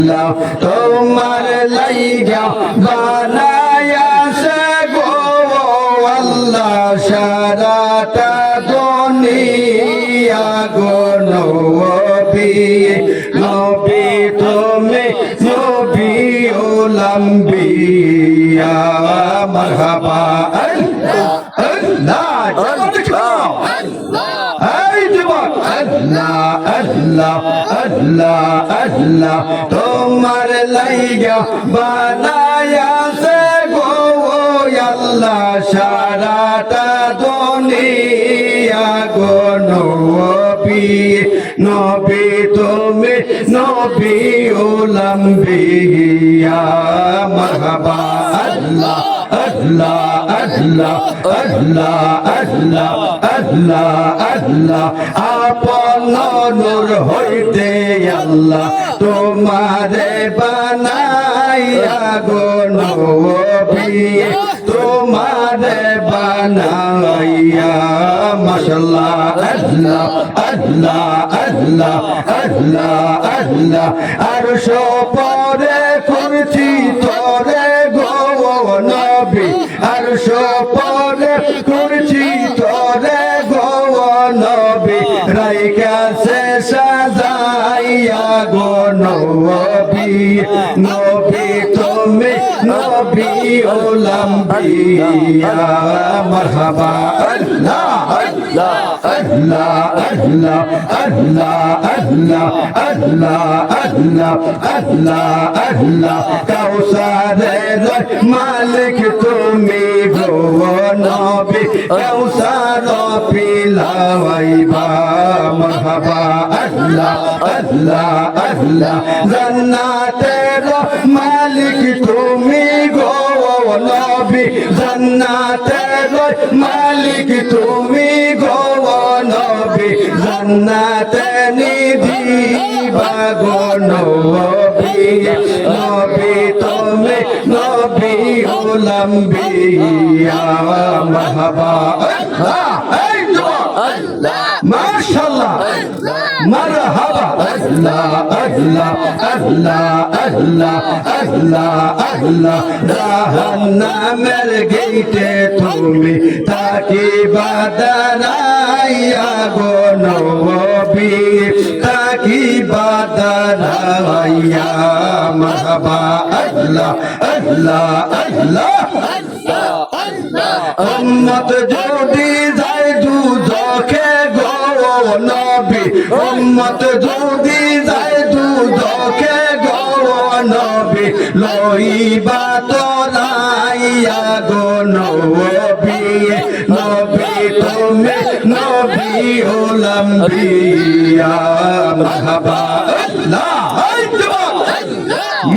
তোমার লাইগা বানায়া সে গো আল্লাহ সারাটা দুনিয়া গো নবী নবী তুমি নবী উলাম্বিয়া মারহাবা আল্লাহ আল্লাহ আল্লাহ আল্লাহ তোমার লাইগা বানায়া সে গো আল্লাহ সারাটা দুনিয়া গো নবী নবী তুমি নবী উলাম্বিয়া মারহাবা আল্লাহ আল্লাহ আল্লাহ আল্লাহ আল্লাহ আল্লাহ আল্লাহ আপন নূর হইতে আল্লাহ তোমারে বানাইয়া গো নবী তোমারে বানাইয়া মাশাআল্লাহ আল্লাহ আল্লাহ আল্লাহ আল্লাহ আল্লাহ আরশ পরে কুরসি তোরে গো নবী আরশ পরে কুরসি তোরে গো নবী রাইকা সে সাজাইয়া গো নবী নবী তুমি নবী উলাম্বিয়া মারহাবা আল্লাহ আল্লাহ আল্লাহ আল্লাহ আল্লাহ আল্লাহ আল্লাহ আল্লাহ আল্লাহ আল্লাহ কাউসারের মালিক তুমি গো নবী কাউসার পিলাওয়াইবা মারহাবা আল্লাহ আল্লাহ আল্লাহ জান্নাতের মালিক তুমি গো নবী জান্নাতের মালিক তুমি গো নবী জান্নাতে নিধিবা গো নবী নবী তুমি নবী উলাম্বিয়া মারহাবা আল্লাহ মাশাআল্লাহ মারহাবা আল্লাহ আল্লাহ আল্লাহ আল্লাহ আল্লাহ আল্লাহ জাহান্নামের গেইটে তুমি তাকিবা দাঁড়াইয়া গো নবী তাকিবা দাঁড়াইয়া মারহাবা আল্লাহ আল্লাহ আল্লাহ উম্মত যদি যায় দুজখে গো নবী উম্মত যদি যায় দুজখে গো নবী লইবা তোলাইয়া গো নবী নবী তুমি নবী উলাম্বিয়া মারহাবা আল্লাহ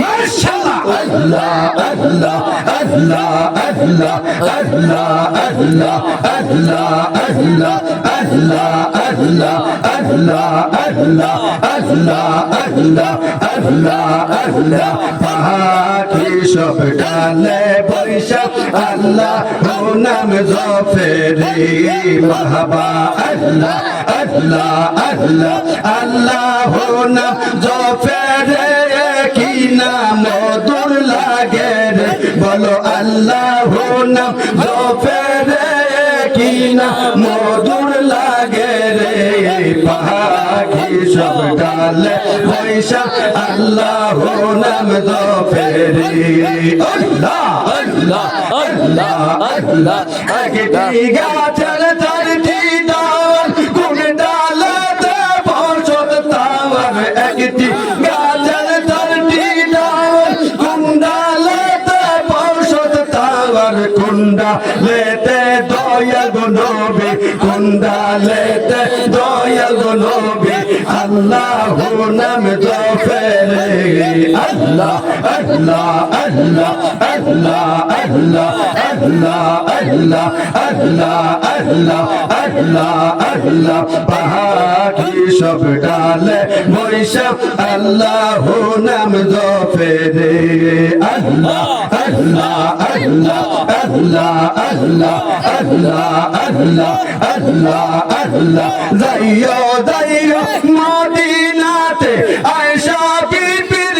মাশাআল্লাহ আল্লাহ আল্লাহ আল্লাহ আল্লাহ আল্লাহ আল্লাহ আল্লাহ আল্লাহ আল্লাহ আল্লাহ আল্লাহ আল্লাহ আল্লাহ আল্লাহ আল্লাহ আল্লাহ পাখি সব ডালে বৈশা আল্লাহ নাম জফেরি মারহাবা আল্লাহ আল্লাহ আল্লাহ আল্লাহ নাম জফেরে কি নাম মধুর লাগে রে বলো আল্লাহ নাম জফেরে কি নাম মধুর লাগে রে পাখি সব ডালে বৈশা আল্লাহ নাম জফেরি আল্লাহ আল্লাহ আল্লাহ আল্লাহ একটি গাছের চারটি ডাল কোন ডালেতে বসত তাওয়ার একটি গাছের চারটি ডাল কোন ডালেতে বসত তাওয়ার কুন্ডালেতে দয়াল গো নবী কুন্ডালেতে দয়াল গো নবী আল্লাহ নাম জফেরে আল্লাহ আল্লাহ আল্লাহ আল্লাহ আল্লাহ আল্লাহ আল্লাহ আল্লাহ আল্লাহ আল্লাহ আল্লাহ পাখি সব ডালে বৈশা আল্লাহ নাম জফেরে আল্লাহ আল্লাহ আল্লাহ আল্লাহ আল্লাহ আল্লাহ আল্লাহ আল্লাহ আল্লাহ যাইও যাইও মদিনাতে আয়েশা বিবির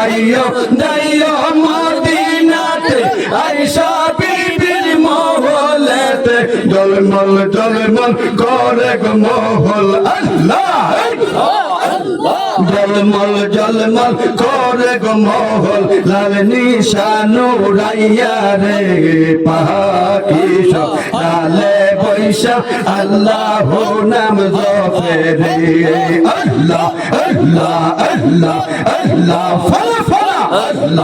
যাইও যাইও মদিনাতে আয়েশা বিবির মহলেতে জলমল জলমল করে গো মহল আল্লাহ জলমল জলমল করে গো মহল লাল নিশান উড়াইয়া রে পাখি সব ডালে বৈশা আল্লাহ নাম জপে রে আল্লাহ আল্লাহ আল্লাহ আল্লাহ ফালা ফালা আল্লাহ